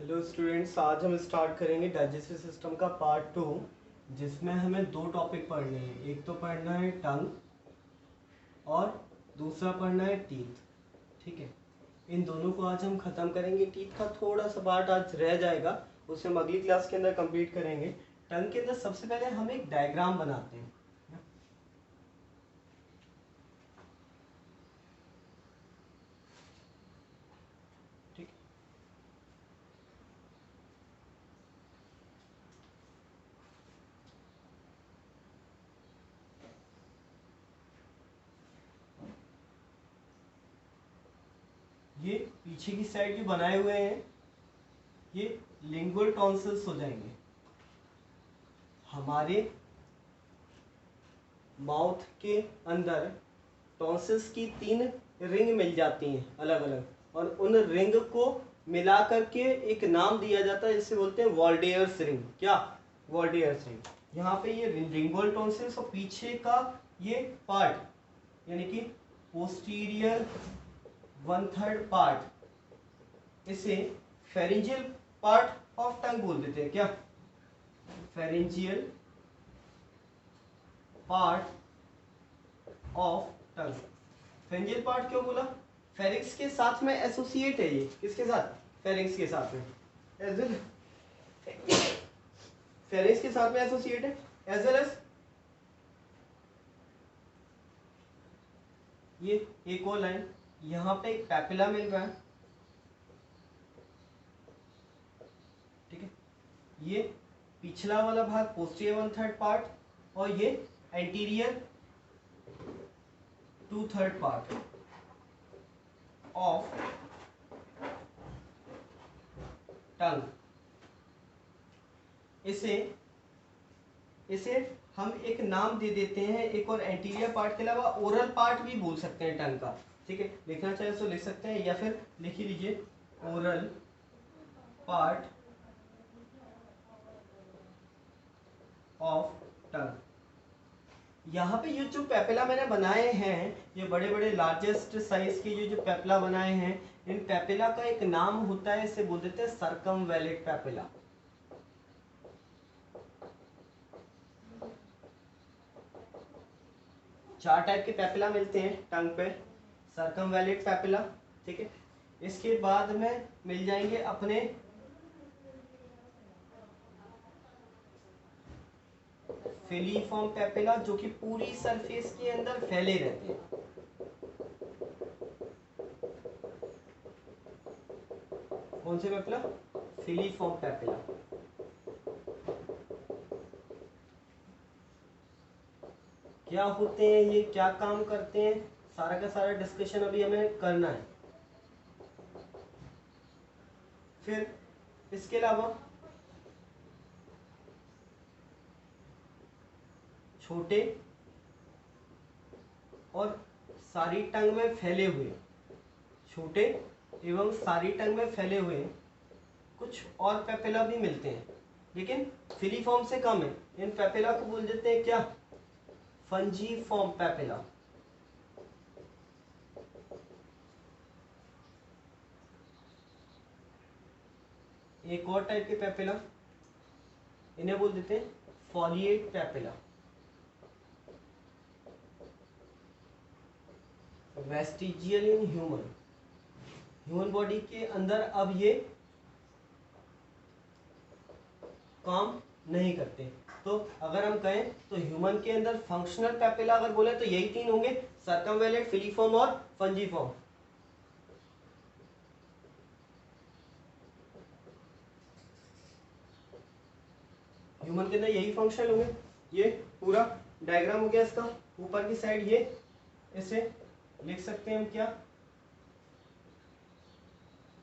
Hello students, आज हम start करेंगे डाइजेस्टिव सिस्टम का पार्ट 2, जिसमें हमें दो टॉपिक पढ़ने हैं। एक तो पढ़ना है टंग और दूसरा पढ़ना है टीथ। ठीक है, इन दोनों को आज हम खत्म करेंगे। टीथ का थोड़ा सा पार्ट आज रह जाएगा, उसे हम अगली क्लास के अंदर कंप्लीट करेंगे। टंग के अंदर सबसे पहले हम एक डायग्राम बनाते हैं। ठीक, ये पीछे की साइड जो बनाए हुए हैं ये लिंगुअल टॉन्सिल्स हो जाएंगे। हमारे माउथ के अंदर टॉन्सिल्स की 3 रिंग मिल जाती हैं अलग अलग, और उन रिंग को मिला करके एक नाम दिया जाता है जिसे बोलते हैं वॉल्डेयर्स रिंग। क्या? Waldeyer's ring. यहाँ पे ये लिंगुअल टॉन्सिल्स और पीछे का ये पार्ट यानी कि पोस्टीरियर 1/3 पार्ट, इसे फेरिंजियल पार्ट ऑफ टंग बोल देते हैं। क्या? Pharyngeal part of tongue. Pharyngeal part क्यों बोला? फेरिंक्स के साथ में एसोसिएट है। ये किसके साथ? फेरिंक्स के साथ में। फेरिंक्स के साथ में एसोसिएट है, एज वेल एज ये एक और लाइन, यहाँ पे एक पैपिला मिल रहा है। ठीक है, ये पिछला वाला भाग पोस्टीरियर 1/3 पार्ट और ये एंटीरियर 2/3 पार्ट ऑफ टंग। इसे हम एक नाम दे देते हैं, एक और एंटीरियर पार्ट के अलावा ओरल पार्ट भी बोल सकते हैं टंग का। ठीक है, लिखना चाहे तो लिख सकते हैं, या फिर लिख ही लीजिए ओरल पार्ट ऑफ टंग। यहाँ पे ये जो पेपिला मैंने बनाए हैं, ये बड़े बड़े लार्जेस्ट साइज के ये जो पेपिला बनाए हैं, इन पेपिला का एक नाम होता है, इसे बोल देते हैं सर्कमवैलेट पेपिला। 4 टाइप के पेपिला मिलते हैं टंग पे। सर्कमवैलेट पेपिला, ठीक है। इसके बाद में मिल जाएंगे अपने फिलीफॉर्म पेपिला, जो कि पूरी सरफेस के अंदर फैले रहते हैं। कौन से पेपिला? Filiform papilla. क्या होते हैं ये, क्या काम करते हैं, सारा का सारा डिस्कशन अभी हमें करना है। फिर इसके अलावा छोटे और सारी टंग में फैले हुए, छोटे एवं सारी टंग में फैले हुए कुछ और पेपिला भी मिलते हैं, लेकिन फिलीफॉर्म से कम है। इन पेपिला को बोल देते हैं क्या? Fungiform papilla. एक और टाइप के पेपिला, इन्हें बोल देते हैं foliate papilla. Vestigial in human body के अंदर अब ये काम नहीं करते। तो अगर हम कहें तो ह्यूमन के अंदर फंक्शनल पेपिला अगर बोले तो यही 3 होंगे, सर्कमवैलेट, फिलीफॉर्म और फंजीफॉर्म। ह्यूमन के अंदर यही फंक्शन होंगे। ये पूरा डायग्राम हो गया इसका। ऊपर की साइड ये, इसे लिख सकते हैं हम क्या?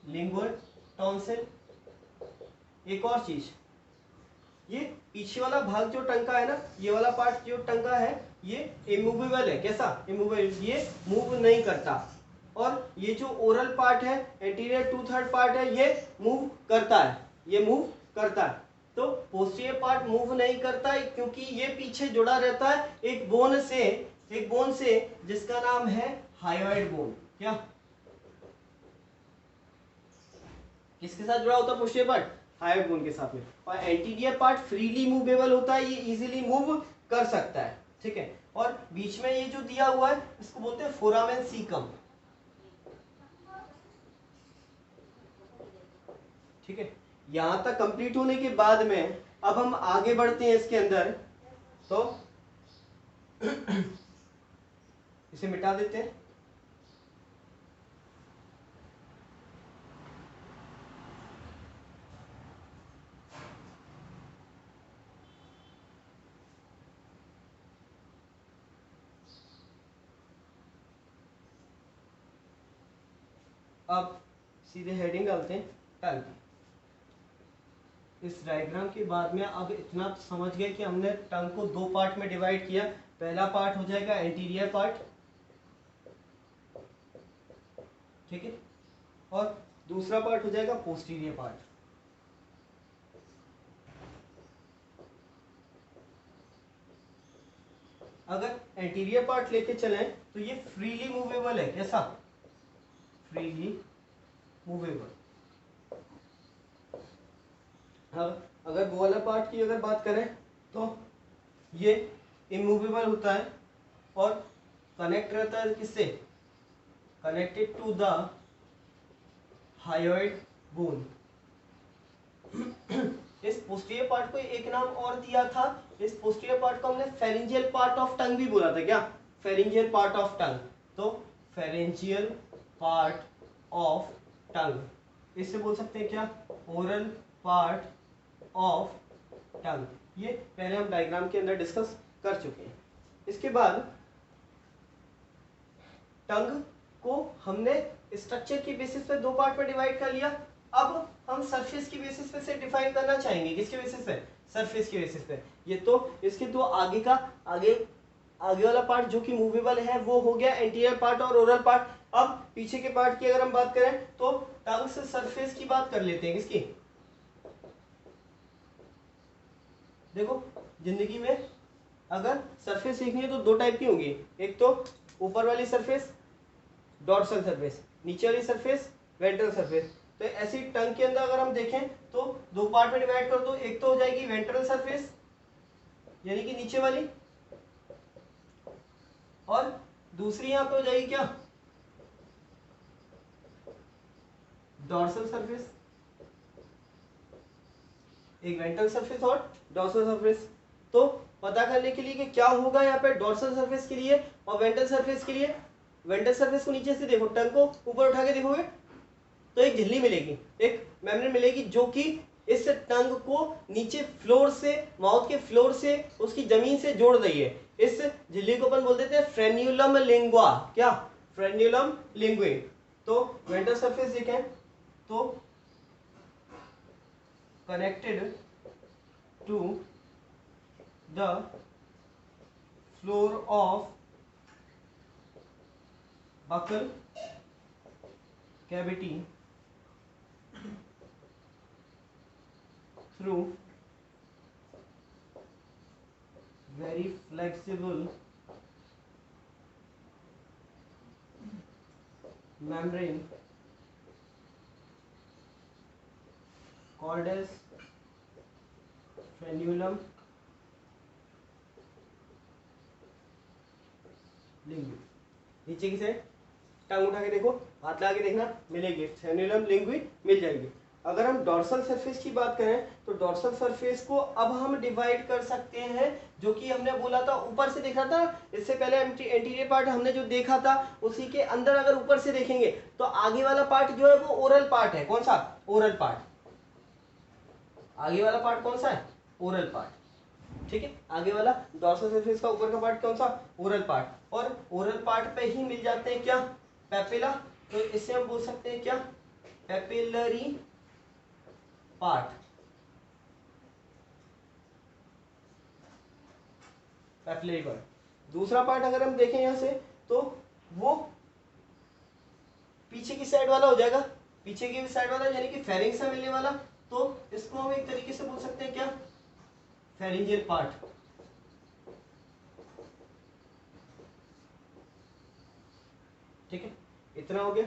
Lingual tonsil. एक और चीज, ये पीछे वाला भाग जो टंग का है ना, ये वाला पार्ट जो टंग का है, ये इमूवेबल है। कैसा? इमूवेबल, ये मूव नहीं करता। और ये जो ओरल पार्ट है, एंटीरियर 2/3 पार्ट है, ये मूव करता है, ये मूव करता है। तो पोस्टीरियर पार्ट मूव नहीं करता है क्योंकि ये पीछे जुड़ा रहता है एक बोन से जिसका नाम है हायोइड बोन। क्या? किसके साथ जुड़ा होता है पोस्टीरियर पार्ट? हायोइड बोन के साथ में। और एंटीरियर पार्ट फ्रीली मूवेबल होता है, ये इजीली मूव कर सकता है, ठीक है। और बीच में ये जो दिया हुआ है इसको बोलते हैं फोरामेन सीकम, ठीक है। यहां तक कंप्लीट होने के बाद में अब हम आगे बढ़ते हैं इसके अंदर, तो इसे मिटा देते हैं। अब सीधे हेडिंग डालते हैं टंग। इस डायग्राम के बाद में अब इतना तो समझ गए कि हमने टंग को दो पार्ट में डिवाइड किया। पहला पार्ट हो जाएगा एंटीरियर पार्ट, ठीक है, और दूसरा पार्ट हो जाएगा पोस्टीरियर पार्ट। अगर एंटीरियर पार्ट लेके चलें तो ये फ्रीली मूवेबल है, कैसा? Freely movable. अब अगर वो वाला पार्ट की अगर बात करें तो ये इमूवेबल होता है और कनेक्ट रहता है किससे? Connected to the hyoid bone. इस पोस्टीरियर पार्ट को एक नाम और दिया था, इस पोस्टीरियर पार्ट को हमने फेरिंजियल पार्ट ऑफ टंग भी बोला था, क्या? Pharyngeal part of tongue. तो फेरिंजियल पार्ट ऑफ टंग, इससे बोल सकते हैं क्या? Oral part of tongue. ये पहले हम डायग्राम के अंदर डिस्कस कर चुके हैं। इसके बाद टंग को हमने स्ट्रक्चर की बेसिस पे दो पार्ट में डिवाइड कर लिया। अब हम सरफेस की बेसिस पे से डिफाइन करना चाहेंगे। किसके बेसिस पे? सरफेस की बेसिस पे। ये तो इसके दो आगे वाला पार्ट जो कि मूवेबल है वो हो गया एंटीरियर पार्ट और ओरल पार्ट। अब पीछे के पार्ट की अगर हम बात करें तो टंग से सरफेस की बात कर लेते हैं। किसकी? देखो जिंदगी में अगर सरफेस सीखनी है तो दो टाइप की होगी, एक तो ऊपर वाली सरफेस डॉर्सल सरफेस, नीचे वाली सरफेस वेंट्रल सरफेस। तो ऐसी टंग के अंदर अगर हम देखें तो दो पार्ट में डिवाइड कर दो, एक तो हो जाएगी वेंट्रल सरफेस यानी कि नीचे वाली, और दूसरी यहां पे हो जाएगी क्या? Dorsal surface. एक वेंट्रल सरफेस और डॉर्सल सरफेस। तो पता करने के लिए कि क्या होगा यहाँ पे डॉर्सल सरफेस के लिए और वेंट्रल सरफेस के लिए, वेंट्रल सरफेस को नीचे से देखो, टंग को ऊपर उठा के देखोगे तो एक झिल्ली मिलेगी, एक मेम्ब्रेन मिलेगी जो कि इस टंग को नीचे फ्लोर से, माउथ के फ्लोर से, उसकी जमीन से जोड़ रही है। इस झिल्ली को अपन बोल देते हैं फ्रेन्यूलम लिंगुआ। क्या? Frenulum linguae. तो वेंट्रल सरफेस देखें तो connected to the floor of buccal cavity through very flexible membrane called as frenulum linguae। नीचे की साइड टांग उठा के देखो, हाथ लगा के देखना, मिलेगी फ्रेन्यूलम लिंगुई मिल जाएगी। अगर हम डॉर्सल सरफेस की बात करें तो डॉर्सल सरफेस को अब हम डिवाइड कर सकते हैं, जो कि हमने बोला था ऊपर से देखा था, इससे पहले एंटीरियर पार्ट हमने जो देखा था उसी के अंदर अगर ऊपर से देखेंगे तो आगे वाला पार्ट जो है वो ओरल पार्ट है। कौन सा? Oral part. आगे वाला पार्ट कौन सा है? ओरल पार्ट, ठीक है। आगे वाला डॉर्सल सरफेस का ऊपर का पार्ट कौन सा? Oral part. और ओरल पार्ट पे ही मिल जाते हैं क्या? पेपिला। तो इससे हम बोल सकते हैं क्या? Papillary part. Papillary part. दूसरा पार्ट अगर हम देखें यहां से तो वो पीछे की साइड वाला हो जाएगा, पीछे की साइड वाला यानी कि फेरिंग से मिलने वाला। तो इसको हम एक तरीके से बोल सकते हैं क्या? Pharyngeal part. ठीक है, इतना हो गया।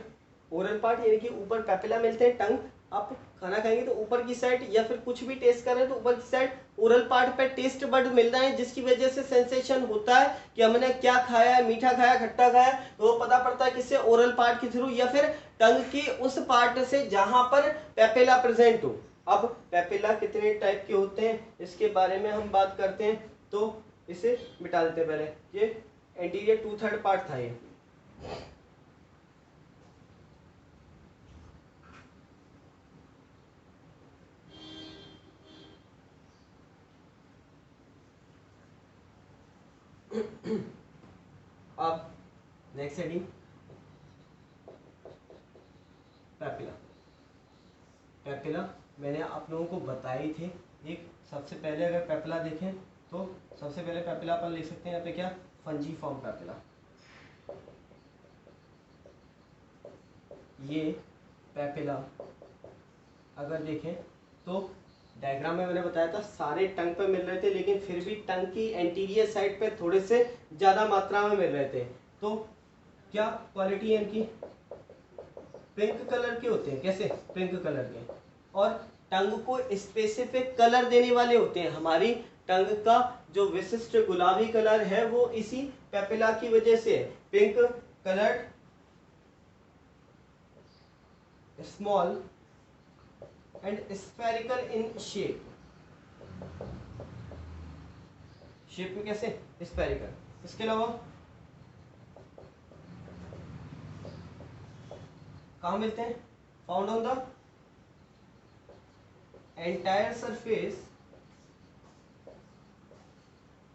ओरल पार्ट यानी कि ऊपर पेपिला मिलते हैं, टंग, आप खाना खाएंगे तो ऊपर की साइड या फिर कुछ भी टेस्ट कर रहे हैं तो ऊपर की साइड ओरल पार्ट पे टेस्ट बड मिल रहा है, जिसकी वजह से सेंसेशन होता है कि हमने क्या खाया है, मीठा खाया, खट्टा खाया, तो वो पता पड़ता है किससे, ओरल पार्ट के थ्रू या फिर टंग के उस पार्ट से जहां पर पेपिला प्रेजेंट हो। अब पेपिला कितने टाइप के होते हैं इसके बारे में हम बात करते हैं, तो इसे मिटा देते हैं पहले। ये एंटीरियर 2/3 पार्ट था ये। अब नेक्स्ट हेडिंग पेपिला। पेपिला मैंने आप लोगों को बताई थी। एक सबसे पहले अगर पेपिला देखें तो सबसे पहले पेपिला अपन लिख सकते हैं यहाँ पे क्या, फंजीफॉर्म पेपिला। ये पेपिला अगर देखें तो डायग्राम में मैंने बताया था सारे टंग पे मिल रहे थे, लेकिन फिर भी टंग की एंटीरियर साइड पे थोड़े से ज़्यादा मात्रा में मिल रहे थे। तो क्या क्वालिटी है इनकी, पिंक कलर के होते हैं। कैसे, पिंक कलर के, और टंग को स्पेसिफिक कलर देने वाले होते हैं। हमारी टंग का जो विशिष्ट गुलाबी कलर है वो इसी पेपिला की वजह से है। Pink coloured, small and spherical in shape. Shape में कैसे, स्फेरिकल। इसके अलावा कहाँ मिलते हैं, found on the entire surface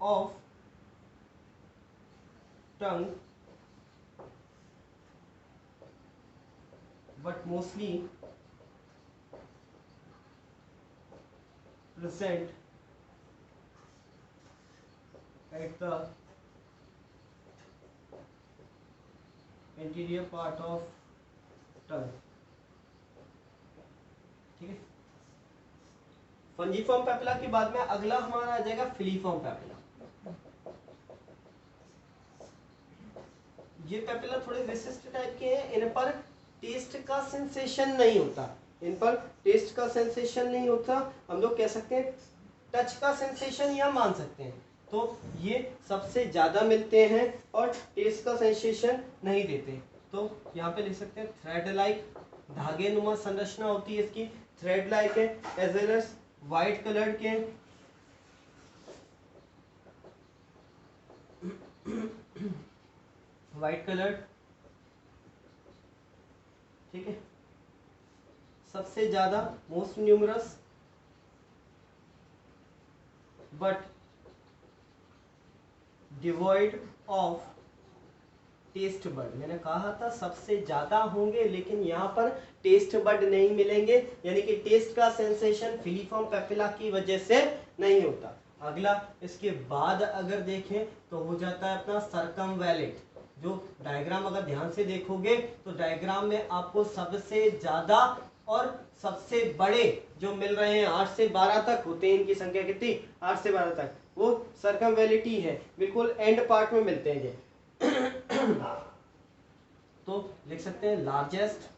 of tongue but mostly present at the anterior part of tongue। ठीक है। फंजीफॉर्म पेपिला के बाद में अगला हमारा आ जाएगा फिलीफॉर्म पेपिला। ये पेपिला थोड़े विशिष्ट टाइप के हैं। इन पर टेस्ट का सेंसेशन नहीं होता, इन पर टेस्ट का सेंसेशन नहीं होता। हम लोग कह सकते हैं टच का सेंसेशन या मान सकते हैं। तो ये सबसे ज्यादा मिलते हैं और टेस्ट का सेंसेशन नहीं देते। तो यहाँ पे लिख सकते हैं थ्रेड लाइक, धागे नुमा संरचना होती है इसकी, थ्रेड लाइक है, as well as white colour के व्हाइट कलर। ठीक है। सबसे ज्यादा most numerous but devoid of taste bud. मैंने कहा था सबसे ज्यादा होंगे, लेकिन यहाँ पर टेस्ट बड नहीं मिलेंगे, यानी कि टेस्ट का सेंसेशन फिलीफॉर्म पेपिला की वजह से नहीं होता। अगला इसके बाद अगर देखें तो हो जाता है अपना सर्कमवैलेंट। जो डायग्राम अगर ध्यान से देखोगे तो डायग्राम में आपको सबसे ज्यादा और सबसे बड़े जो मिल रहे हैं 8 से 12 तक होते हैं। इनकी संख्या कितनी, 8 से 12 तक, वो सर्कमवैलिटी है, बिल्कुल एंड पार्ट में मिलते हैं ये। तो लिख सकते हैं largest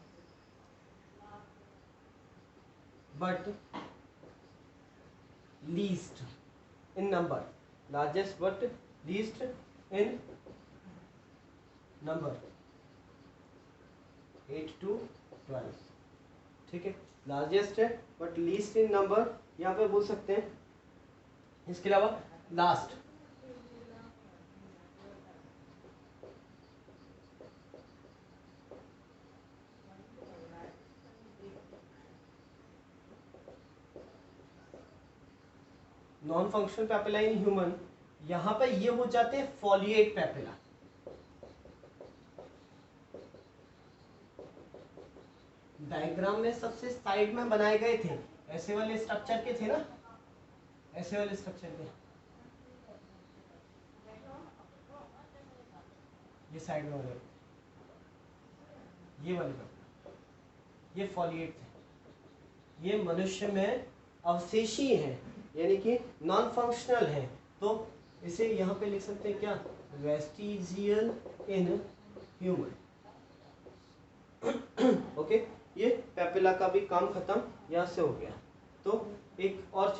but least in number, largest but least in number 8 to 12। ठीक है, लार्जेस्ट है बट लीस्ट इन नंबर यहाँ पे बोल सकते हैं। इसके अलावा last, non functional papilla in human, यहां पे ये हो जाते हैं फॉलिएट पेपिला। डायग्राम में सबसे साइड में बनाए गए थे, ऐसे वाले स्ट्रक्चर के थे ना, ऐसे वाले स्ट्रक्चर के, ये साइड में वाले, ये वाले पेपिला, ये फॉलिएट थे। ये मनुष्य में अवशेषी हैं, यानी कि नॉन फंक्शनल है। तो इसे यहाँ पे लिख सकते हैं क्या, वेस्टिजियल इन ह्यूमन। ओके, ये पेपिला का भी काम खत्म यहाँ से हो गया। तो एक और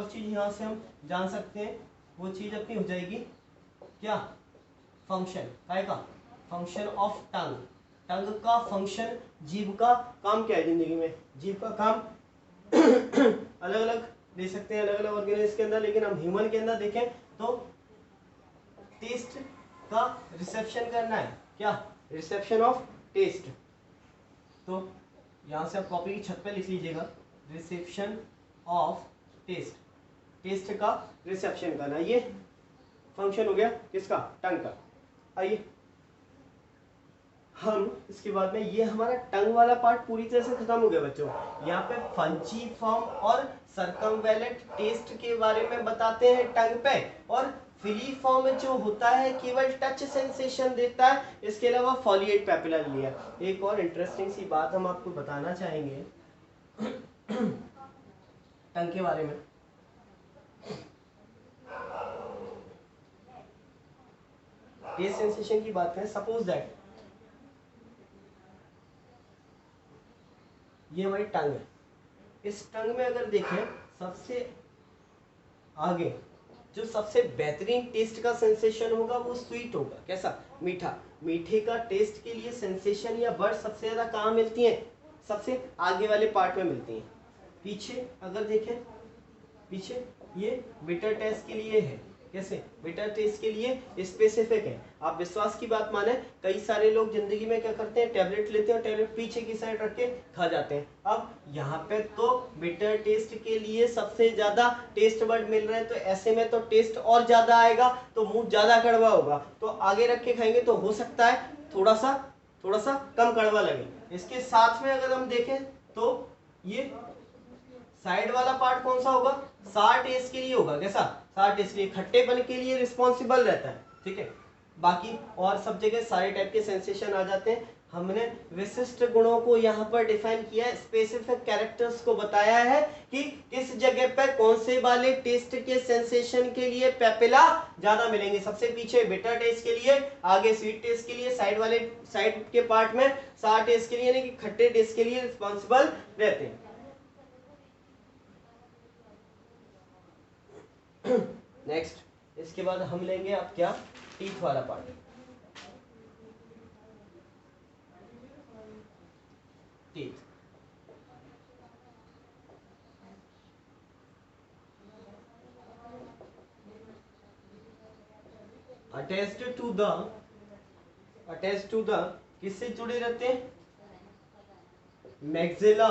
चीज यहाँ से हम जान सकते हैं, वो चीज अपनी हो जाएगी क्या, फंक्शन काय का, फंक्शन ऑफ टंग। टंग का फंक्शन, जीभ का काम क्या है जिंदगी में, जीभ का काम अलग अलग दे सकते हैं अलग अलग ऑर्गेनिज्म के अंदर, लेकिन हम ह्यूमन के अंदर देखें तो टेस्ट का रिसेप्शन करना है, क्या, रिसेप्शन ऑफ टेस्ट। तो यहां से आप कॉपी की छत पे लिख लीजिएगा, रिसेप्शन ऑफ टेस्ट, टेस्ट का रिसेप्शन करना, ये फंक्शन हो गया किसका, टंग का। आइए हम इसके बाद में, ये हमारा टंग वाला पार्ट पूरी तरह से खत्म हो गया बच्चों। यहाँ पे फंजीफॉर्म और सर्कमवेलेंट टेस्ट के बारे में बताते हैं टंग पे, और फिलीफॉर्म जो होता है केवल टच सेंसेशन देता है, इसके अलावा फॉलिएट पेपिला लिया। एक और इंटरेस्टिंग सी बात हम आपको बताना चाहेंगे टंग के बारे में। टेस्ट सेंसेशन की बात करें, सपोज दैट ये हमारी टंग है, इस टंग में अगर देखें सबसे आगे जो सबसे बेहतरीन टेस्ट का सेंसेशन होगा वो स्वीट होगा, कैसा, मीठा। मीठे का टेस्ट के लिए सेंसेशन या वर्ड सबसे ज्यादा कहाँ मिलती हैं, सबसे आगे वाले पार्ट में मिलती हैं। पीछे अगर देखें, पीछे ये बिटर टेस्ट के लिए है, कैसे, बिटर टेस्ट के लिए स्पेसिफिक है। आप विश्वास की बात माने, कई सारे लोग जिंदगी में क्या करते हैं, टैबलेट लेते हैं और टैबलेट पीछे की साइड रख के खा जाते हैं। अब यहाँ पे तो बिटर टेस्ट के लिए सबसे ज्यादा टेस्ट वर्ड मिल रहे हैं, तो ऐसे में तो टेस्ट और ज्यादा आएगा, तो मुंह ज्यादा कड़वा होगा, तो आगे रख के खाएंगे तो हो सकता है थोड़ा सा कम कड़वा लगे। इसके साथ में अगर हम देखें तो ये साइड वाला पार्ट कौन सा होगा, सार टेस्ट के लिए होगा, कैसा, सार टेस्ट के लिए, खट्टेपन के लिए रिस्पॉन्सिबल रहता है, ठीक है। बाकी और सब जगह सारे टाइप के सेंसेशन आ जाते हैं। हमने विशिष्ट गुणों को यहाँ पर डिफाइन किया है, स्पेसिफिक कैरेक्टर्स को बताया है कि किस जगह पर कौन से वाले टेस्ट के सेंसेशन के लिए पेपिला ज्यादा मिलेंगे। सबसे पीछे बिटर टेस्ट के लिए, आगे स्वीट टेस्ट के लिए, साइड के पार्ट में सार टेस्ट के लिए यानी कि खट्टे टेस्ट के लिए रिस्पॉन्सिबल रहते हैं। नेक्स्ट इसके बाद हम लेंगे अब क्या, टीथ वाला part. Teeth, attached to the किससे जुड़े रहते हैं, maxilla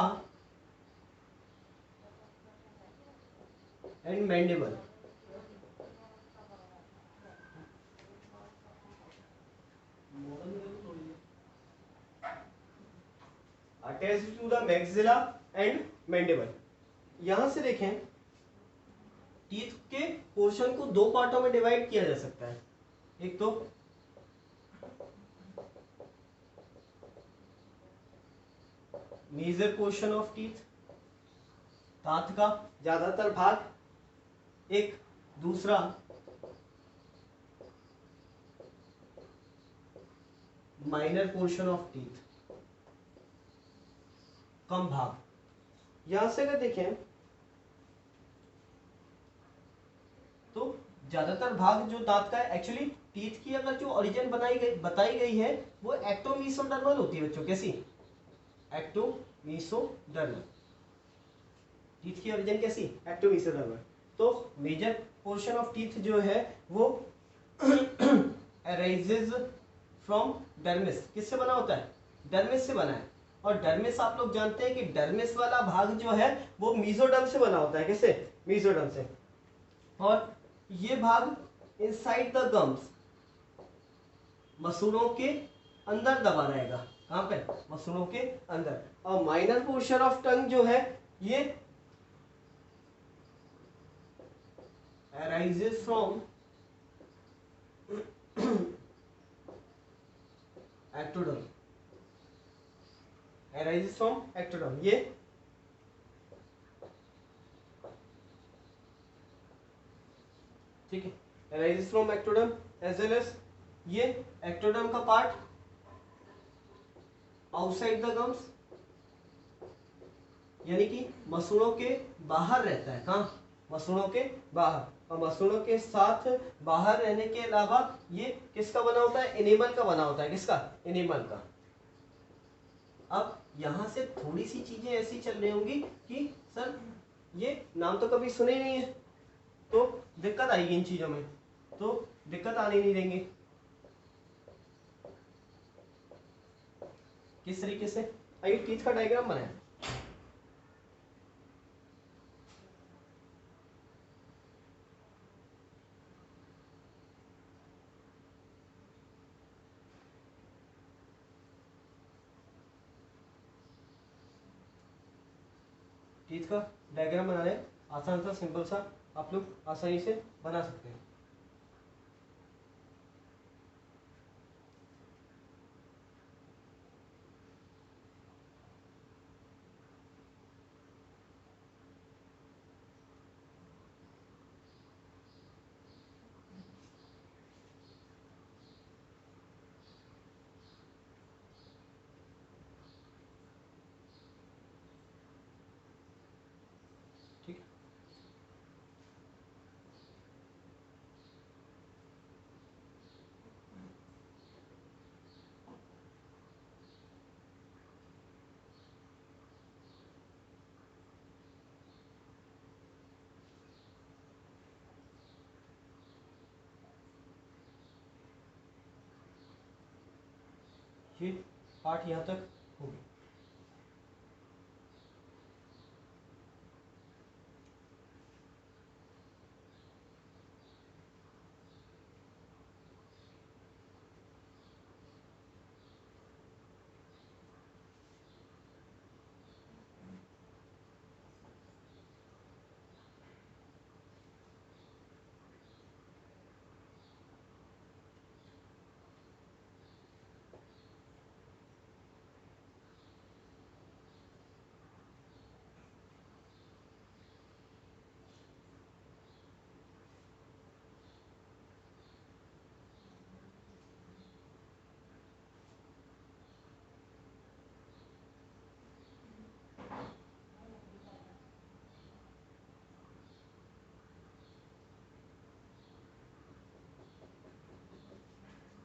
and mandible. Attached to the maxilla and mandible. यहां से देखें टीथ के पोर्शन को दो पार्टों में डिवाइड किया जा सकता है। एक तो मेजर पोर्शन ऑफ टीथ, दांत का ज्यादातर भाग, एक दूसरा माइनर पोर्शन ऑफ टीथ, कम भाग। यहां से अगर देखें तो ज्यादातर भाग जो दांत का है, एक्चुअली टीथ की अगर जो ओरिजिन बताई गई है वो एक्टोमीसोडर्मल होती है बच्चों, कैसी, एक्टोमीसोडर्मल। टीथ की ओरिजिन कैसी, एक्टोमीसोडर्मल। तो मेजर पोर्शन ऑफ टीथ जो है वो अराइजेज फ्रॉम डर्मिस, किससे बना होता है, डर्मिस से बना है। और डर्मिस आप लोग जानते हैं कि डर्मिस वाला भाग जो है वो मीजोडर्म से बना होता है, किससे, मीजोडर्म से। और ये भाग इनसाइड द गम्स, मसूड़ों के अंदर दबा रहेगा, कहां पे, मसूड़ों के अंदर। और माइनर पोर्शन ऑफ टंग जो है ये arises from ectoderm, arises from ectoderm, ये ठीक है, arises from ectoderm as well as ये ectoderm का पार्ट आउटसाइड द गम्स, यानी कि मसूड़ों के बाहर रहता है। कहाँ? मसूड़ों के बाहर। और मसूड़ों के साथ बाहर रहने के अलावा ये किसका बना होता है? एनिमल का बना होता है। किसका? एनिमल का। अब यहां से थोड़ी सी चीजें ऐसी चल रही होंगी कि सर ये नाम तो कभी सुने नहीं है, तो दिक्कत आएगी इन चीजों में, तो दिक्कत आने नहीं देंगे। किस तरीके से? आइए टीथ का डायग्राम बनाए। टीथ का डायग्राम बनाने आसान सा, सिंपल सा, आप लोग आसानी से बना सकते हैं। ठीक, ये पार्ट यहाँ तक हो गया।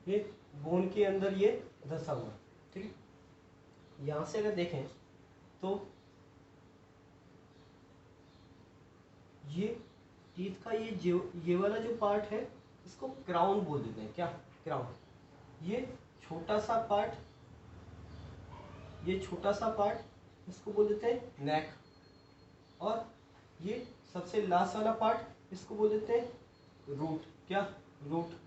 ये बोन के अंदर ये धसा हुआ, ठीक है। यहाँ से अगर देखें तो ये टीथ का ये वाला जो पार्ट है इसको क्राउन बोल देते हैं। क्या? क्राउन। ये छोटा सा पार्ट, ये छोटा सा पार्ट इसको बोल देते हैं नेक। और ये सबसे लास्ट वाला पार्ट इसको बोल देते हैं रूट। क्या? रूट।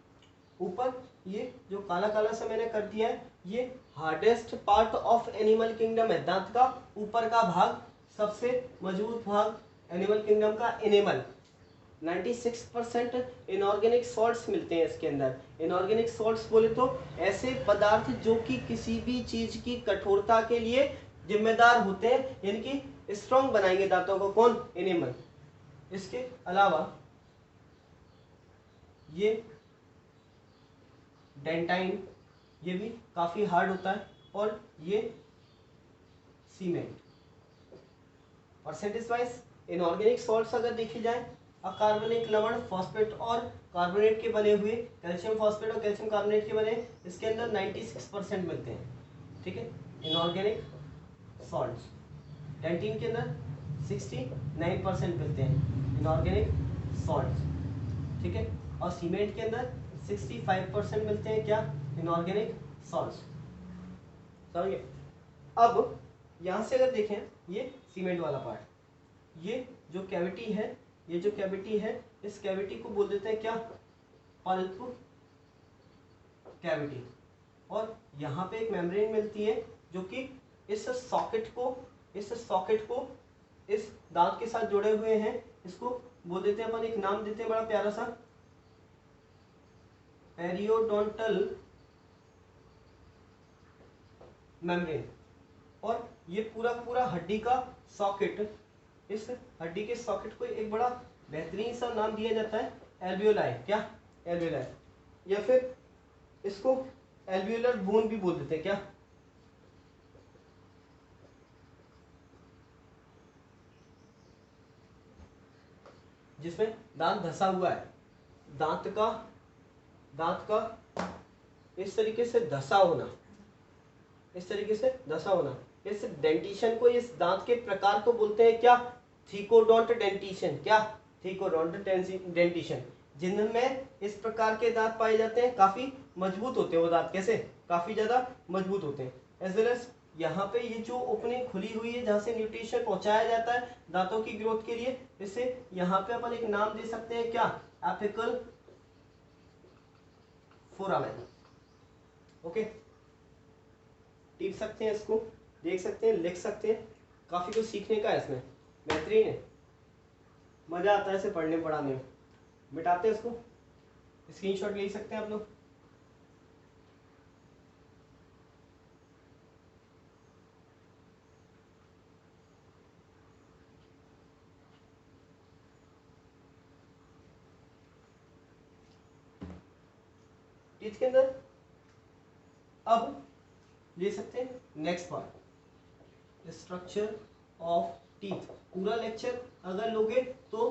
ऊपर ये जो काला काला सा मैंने कर दिया है, ये hardest part of animal kingdom है। दांत का ऊपर का भाग, सबसे मजबूत भाग एनिमल किंगडम का एनिमल। 96% इनऑर्गेनिक सॉल्ट्स मिलते हैं इसके अंदर। इनऑर्गेनिक सॉल्ट्स बोले तो ऐसे पदार्थ जो कि किसी भी चीज की कठोरता के लिए जिम्मेदार होते हैं, यानी कि स्ट्रॉन्ग बनाएंगे दांतों को। कौन? एनिमल। इसके अलावा ये डेंटाइन, ये भी काफी हार्ड होता है। और ये cement. Percentage wise inorganic salts अगर देखी जाए, अकार्बनिक लवण, फॉस्फेट और कार्बोनेट के बने हुए, कैल्शियम फॉस्फेट और कैल्शियम कार्बोनेट के बने, इसके अंदर 96% मिलते हैं। ठीक है, इनऑर्गेनिक सॉल्ट्स। डेंटिन के अंदर 69% मिलते हैं इनऑर्गेनिक सॉल्ट्स। ठीक है, और सीमेंट के अंदर 65% मिलते हैं। क्या? Inorganic salts. समझिए। अब यहां से अगर देखें, ये सीमेंट वाला पार्ट, ये जो कैविटी है, ये जो कैविटी है, इस कैविटी को बोल देते हैं क्या? Pulp cavity. और यहाँ पे एक मेम्ब्रेन मिलती है जो कि इस सॉकेट को इस दांत के साथ जुड़े हुए हैं। इसको बोल देते हैं अपन, एक नाम देते हैं बड़ा प्यारा सा, पेरियोडोंटल मेम्ब्रेन। और ये पूरा पूरा हड्डी का सॉकेट, इस हड्डी के सॉकेट को एक बड़ा बेहतरीन सा नाम दिया जाता है एल्वियोलाई। क्या? एल्वियोलाई। या फिर इसको एल्वियोलर बोन भी बोल देते हैं। क्या? जिसमें दांत धसा हुआ है, दांत का इस तरीके से धसा होना, इस तरीके से धसा होना, इस डेंटिशन को, इस दांत के प्रकार को बोलते हैं क्या? Thecodont dentition. क्या? Thecodont dentition. जिनमें इस प्रकार के दांत पाए जाते हैं, काफी मजबूत होते हैं वो दांत। कैसे? काफी ज्यादा मजबूत होते हैं। एज वेल एज यहाँ पे ये जो ओपनिंग खुली हुई है जहाँ से न्यूट्रिशन पहुंचाया जाता है दांतों की ग्रोथ के लिए, इसे यहाँ पे अपन एक नाम दे सकते हैं क्या? Apical foramen. ओके, टिप सकते हैं इसको, देख सकते हैं, लिख सकते हैं, काफी कुछ सीखने का है इसमें, बेहतरीन है, मजा आता है इसे पढ़ने पढ़ाने में। मिटाते हैं इसको, स्क्रीनशॉट ले सकते हैं आप लोग। टीथ के अंदर अब ले सकते हैं next part, structure of teeth. पूरा लेक्चर अगर लोगे तो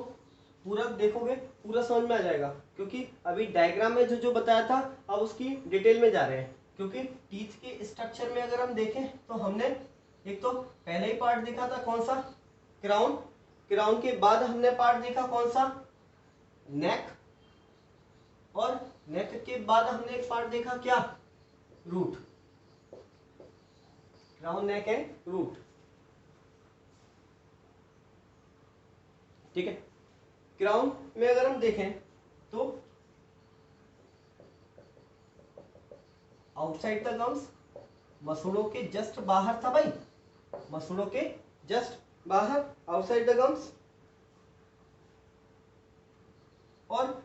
पूरा देखोगे, पूरा समझ में आ जाएगा, क्योंकि अभी डायग्राम में जो जो बताया था अब उसकी डिटेल में जा रहे हैं। क्योंकि टीथ के स्ट्रक्चर में अगर हम देखें तो हमने एक तो पहले ही पार्ट देखा था, कौन सा? क्राउन। क्राउन के बाद हमने पार्ट देखा कौन सा? नेक। और नेक के बाद हमने एक पार्ट देखा क्या? Root. Crown, neck and root. ठीक है। क्राउन में अगर हम देखें तो आउटसाइड द गम्स, मसूड़ों के जस्ट बाहर था भाई, मसूड़ों के जस्ट बाहर, आउटसाइड द गम्स। और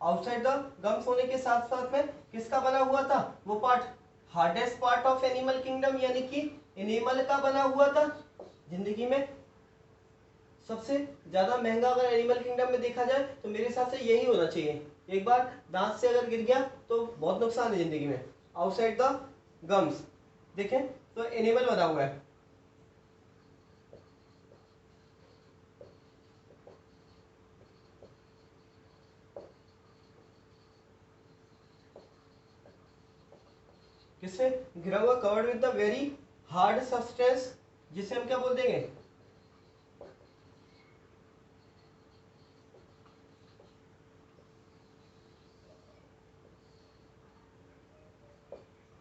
आउटसाइड द गम्स होने के साथ साथ में किसका बना हुआ था वो part? Hardest part of animal kingdom, यानी कि एनिमल का बना हुआ था। जिंदगी में सबसे ज्यादा महंगा अगर एनिमल किंगडम में देखा जाए तो मेरे हिसाब से यही होना चाहिए। एक बार दांत से अगर गिर गया तो बहुत नुकसान है जिंदगी में। आउटसाइड द गम्स देखें तो एनिमल बना हुआ है। किससे घिरा हुआ? Covered with the very hard substance, जिसे हम क्या बोल देंगे?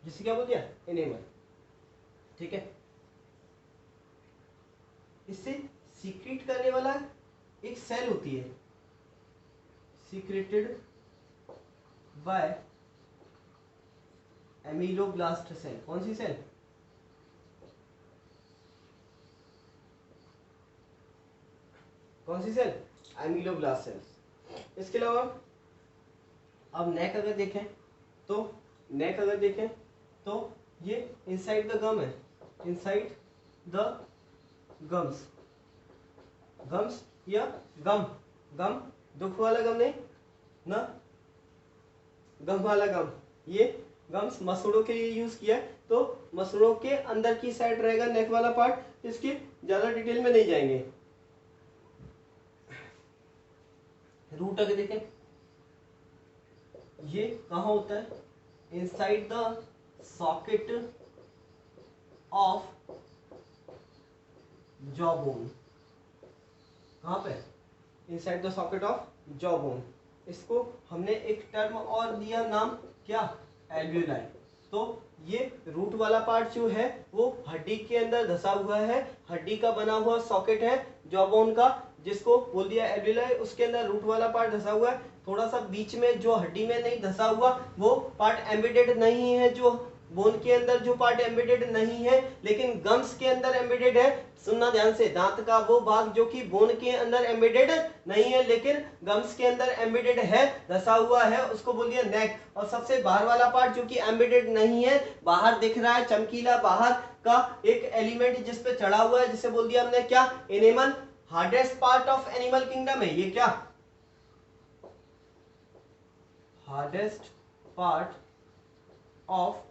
जिसे क्या बोल दिया? एनिमल। ठीक है। इससे सीक्रेट करने वाला एक सेल होती है, सीक्रेटेड बाय एमिलोब्लास्ट सेल। कौन सी सेल? कौन सी सेल? एमिलोब्लास्ट सेल। इसके अलावा अब नेक अगर देखें तो, नेक अगर देखें तो ये इनसाइड द गम है, इनसाइड द गम्स। गम्स या गम, गम दुख वाला गम नहीं ना, गम वाला गम। ये गम्स मसूड़ों के लिए यूज किया है, तो मसूड़ों के अंदर की साइड रहेगा नेक वाला पार्ट। इसकी ज्यादा डिटेल में नहीं जाएंगे। रूट अगर देखें, ये कहाँ होता है? Inside the socket of jaw bone. कहाँ पे? Inside the socket of jaw bone. इसको हमने एक टर्म और दिया नाम क्या? एल्वियोलाई। तो ये रूट वाला पार्ट जो है वो हड्डी के अंदर धसा हुआ है, हड्डी का बना हुआ सॉकेट है जॉ बोन का, जिसको बोल दिया एल्वियोलाई। उसके अंदर रूट वाला पार्ट धसा हुआ है। थोड़ा सा बीच में जो हड्डी में नहीं धसा हुआ वो पार्ट एम्बेडेड नहीं है, जो बोन के अंदर जो पार्ट एम्बेडेड नहीं है, लेकिन गम्स के अंदर एम्बेडेड है। सुनना ध्यान से, दांत का वो भाग जो कि बोन के अंदर एम्बेडेड नहीं है लेकिन गम्स के अंदर एम्बेडेड है, धसा हुआ है, उसको बोल दिया नेक। और सबसे बाहर वाला पार्ट जो कि एम्बेडेड नहीं है, बाहर दिख रहा है चमकीला बाहर का एक एलिमेंट जिस पे चढ़ा हुआ है, जिसे बोल दिया हमने क्या? Animal. Hardest part of animal kingdom है ये क्या? Hardest part of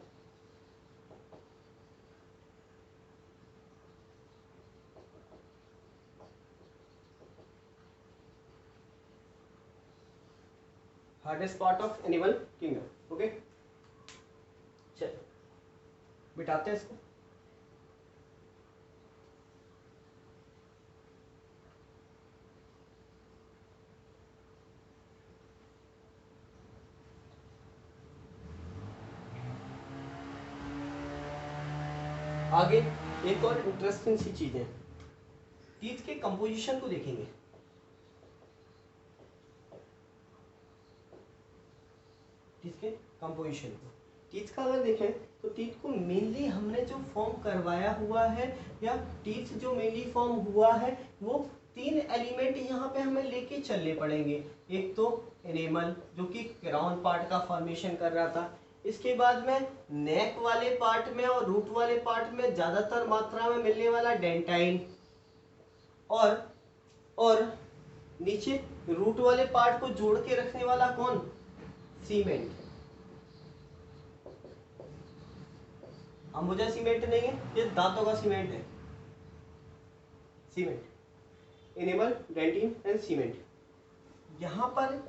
hardest part of animal kingdom. Okay, चल मिटाते हैं इसको। आगे एक और इंटरेस्टिंग सी चीज है, टीथ के कंपोजिशन को देखेंगे। टीथ के कंपोजिशन को, टीथ का अगर देखें तो टीथ को मेनली हमने जो फॉर्म करवाया हुआ है, या टीथ जो मेनली फॉर्म हुआ है, वो 3 एलिमेंट यहाँ पे हमें लेके चलने पड़ेंगे। एक तो एनिमल जो कि क्राउन पार्ट का फॉर्मेशन कर रहा था, इसके बाद में नेक वाले पार्ट में और रूट वाले पार्ट में ज्यादातर मात्रा में मिलने वाला डेंटाइन, और नीचे रूट वाले पार्ट को जोड़ के रखने वाला कौन, सीमेंट। अंबुजा सीमेंट नहीं है, ये दांतों का सीमेंट है, cement, enamel, dentin and cement. यहां पर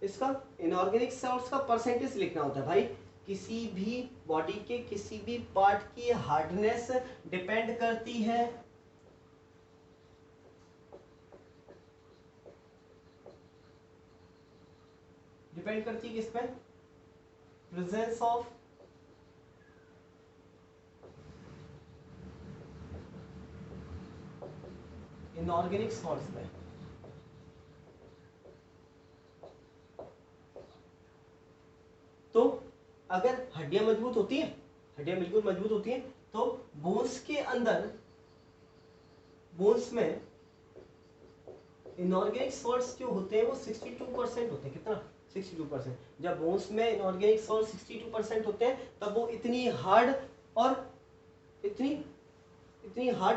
इसका इनऑर्गेनिक सॉल्ट्स का परसेंटेज लिखना होता है भाई। किसी भी बॉडी के किसी भी पार्ट की हार्डनेस डिपेंड करती है किस पे, प्रेजेंस ऑफ इनऑर्गेनिक सॉल्ट्स में। तो अगर हड्डियां मजबूत होती हैं, हड्डियां बिल्कुल मजबूत होती हैं, तो बोन्स के अंदर, बोन्स में इनऑर्गेनिक सॉल्ट्स जो होते हैं वो 62% होते हैं। कितना, 62%। जब बोन्स में इनऑर्गेनिक सॉल्ट 62% होते हैं, तब वो इतनी हार्ड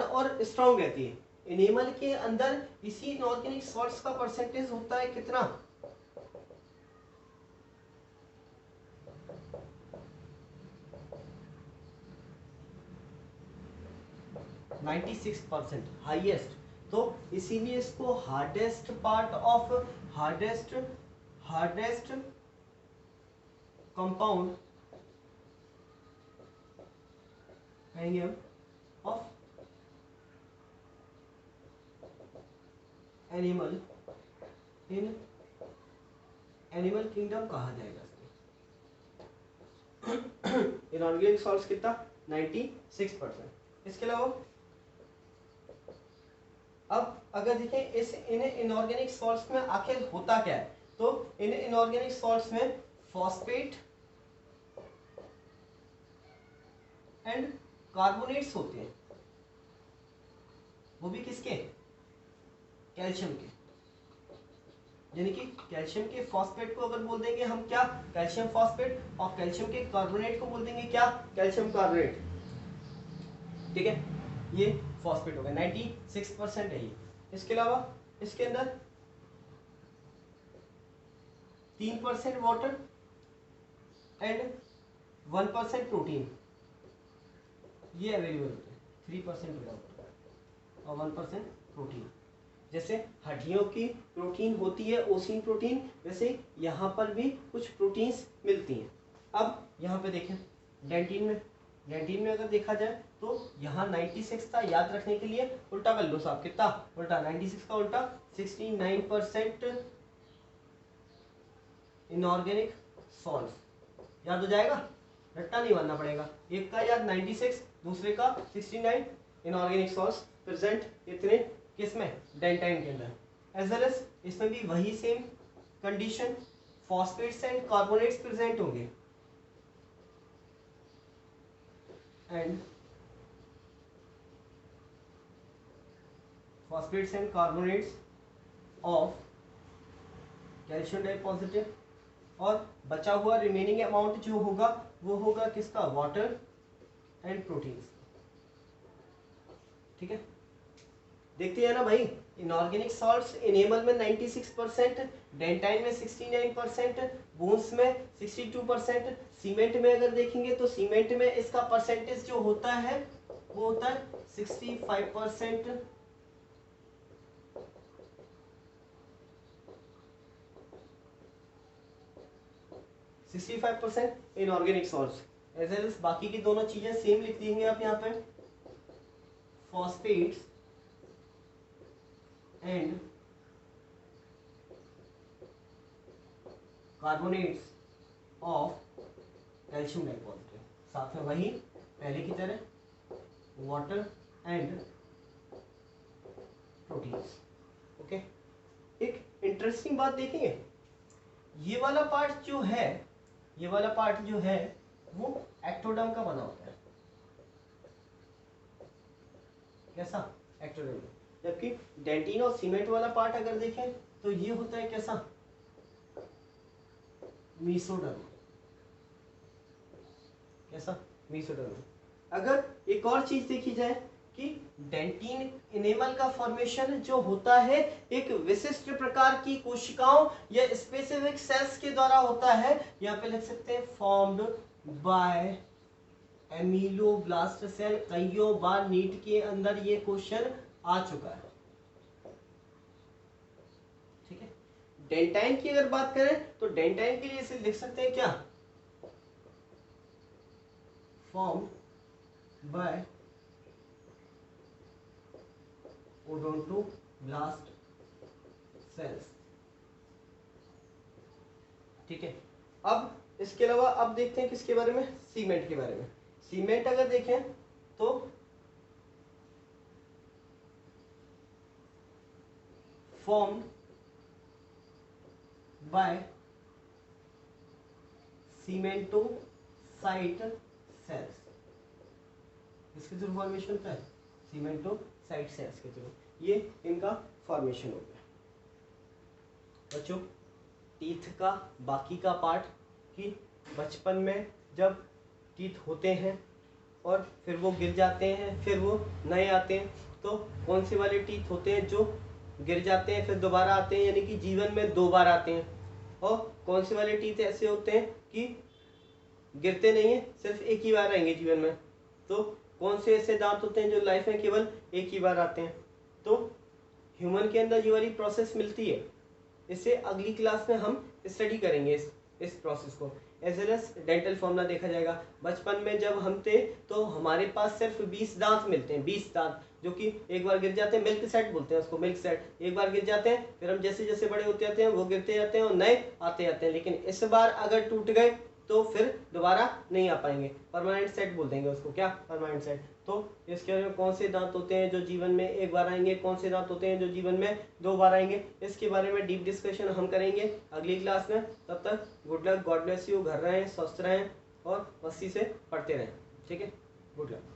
और स्ट्रांग रहती है। एनिमल के अंदर इसी इनऑर्गेनिक सॉल्ट्स का परसेंटेज होता है कितना, 96%, हाईएस्ट। तो इसीलिए इसको हार्डेस्ट कंपाउंड कहेंगे of animal in animal kingdom कहा जाएगा। इनऑर्गेनिक सॉल्ट्स कितना, 96%। इसके अलावा अब अगर देखें इन इनऑर्गेनिक सॉल्ट्स में आखिर होता क्या है, तो इन इनऑर्गेनिक सॉल्ट्स में फॉस्फेट एंड कार्बोनेट्स होते हैं। वो भी किसके, कैल्शियम के। यानी कि कैल्शियम के फॉस्फेट को अगर बोल देंगे हम क्या, कैल्शियम फॉस्फेट, और कैल्शियम के कार्बोनेट को बोल देंगे क्या, कैल्शियम कार्बोनेट। ठीक है, ये फॉस्फेट हो गया, 96% है ये। इसके अलावा इसके अंदर 3% वाटर एंड 1% प्रोटीन, ये अवेलेबल होते हैं। 3% वाटर और 1% प्रोटीन। जैसे हड्डियों की प्रोटीन होती है ओसिन प्रोटीन, वैसे यहाँ पर भी कुछ प्रोटीन्स मिलती हैं। अब यहाँ पे देखें डेंटिन में अगर देखा जाए तो यहाँ 96 था, याद रखने के लिए उल्टा कर लो साहब, कितना उल्टा, 96 का उल्टा 69% इनऑर्गेनिक सॉल्ट्स, याद हो जाएगा, रट्टा नहीं मानना पड़ेगा। एक का याद 96, दूसरे का 69 इनऑर्गेनिक सॉल्ट्स प्रेजेंट इतने किसमें, डेंटाइन के अंदर। एज वेल एज इसमें भी वही same condition, phosphates and carbonates present होंगे and phosphate and carbonates of calcium deposited, और बचा हुआ रिमेनिंग अमाउंट जो होगा वो होगा किसका, वाटर एंड प्रोटीन्स। ठीक है, देखते हैं ना भाई, इनऑर्गेनिक सॉल्ट्स एनिमल में 96%, डेंटाइन में 69%, बोन्स में 62%, सीमेंट में अगर देखेंगे तो सीमेंट में इसका परसेंटेज जो होता है वो होता है 65%, 65% inorganic salts. As well as बाकी की दोनों चीजें सेम लिख देंगे आप यहाँ पे, phosphates and carbonates of calcium deposited, साथ में वही पहले की तरह वाटर एंड प्रोटीन्स। ओके, एक इंटरेस्टिंग बात देखेंगे, ये वाला पार्ट जो है, ये वाला पार्ट जो है वो एक्टोडर्म का बना होता है। कैसा? एक्टोडर्म। जबकि डेंटिन और सीमेंट वाला पार्ट अगर देखें तो ये होता है कैसा? मीसोडर्म। कैसा? मीसोडर्म। अगर एक और चीज देखी जाए कि डेंटिन इनेमल का फॉर्मेशन जो होता है एक विशिष्ट प्रकार की कोशिकाओं या स्पेसिफिक सेल्स के द्वारा होता है, यहाँ पे लिख सकते हैं फॉर्म्ड बाय एमिलोब्लास्ट सेल। कईयों बार नीट के अंदर ये क्वेश्चन आ चुका है, ठीक है। डेंटाइन की अगर बात करें तो डेंटाइन के लिए इसे लिख सकते हैं क्या? फॉर्म बाय ओडोंटोब्लास्ट सेल्स, ठीक है। अब इसके अलावा अब देखते हैं किसके बारे में? सीमेंट के बारे में। सीमेंट अगर देखें तो फॉर्म्ड बाय सीमेंटोसाइट सेल्स, इसके थ्रू फॉर्मेशन होता है सीमेंटोसाइट सेल्स के थ्रू, ये इनका फॉर्मेशन हो गया। बच्चों, टीथ का बाकी का पार्ट कि बचपन में जब टीथ होते हैं और फिर वो गिर जाते हैं, फिर वो नए आते हैं, तो कौन से वाले टीथ होते हैं जो गिर जाते हैं फिर दोबारा आते हैं, यानी कि जीवन में 2 बार आते हैं, और कौन से वाले टीथ ऐसे होते हैं कि गिरते नहीं है, सिर्फ एक ही बार आएंगे जीवन में। तो कौन से ऐसे दांत होते हैं जो लाइफ में केवल एक ही बार आते हैं। तो ह्यूमन के अंदर ये वाली प्रोसेस मिलती है, इसे अगली क्लास में हम स्टडी करेंगे इस प्रोसेस को। As well as dental formula देखा जाएगा। बचपन में जब हम थे तो हमारे पास सिर्फ 20 दांत मिलते हैं, 20 दांत, जो कि एक बार गिर जाते हैं, मिल्क सेट बोलते हैं उसको, मिल्क सेट। एक बार गिर जाते हैं, फिर हम जैसे जैसे बड़े होते जाते हैं वो गिरते जाते हैं और नए आते जाते हैं, लेकिन इस बार अगर टूट गए तो फिर दोबारा नहीं आ पाएंगे। परमानेंट सेट बोल देंगे उसको, क्या? Permanent set. तो इसके बारे में कौन से दांत होते हैं जो जीवन में एक बार आएंगे, कौन से दांत होते हैं जो जीवन में 2 बार आएंगे, इसके बारे में डीप डिस्कशन हम करेंगे अगली क्लास में। तब तक good luck, God bless you, घर रहें, स्वस्थ रहें और मस्ती से पढ़ते रहें, ठीक है। Good luck.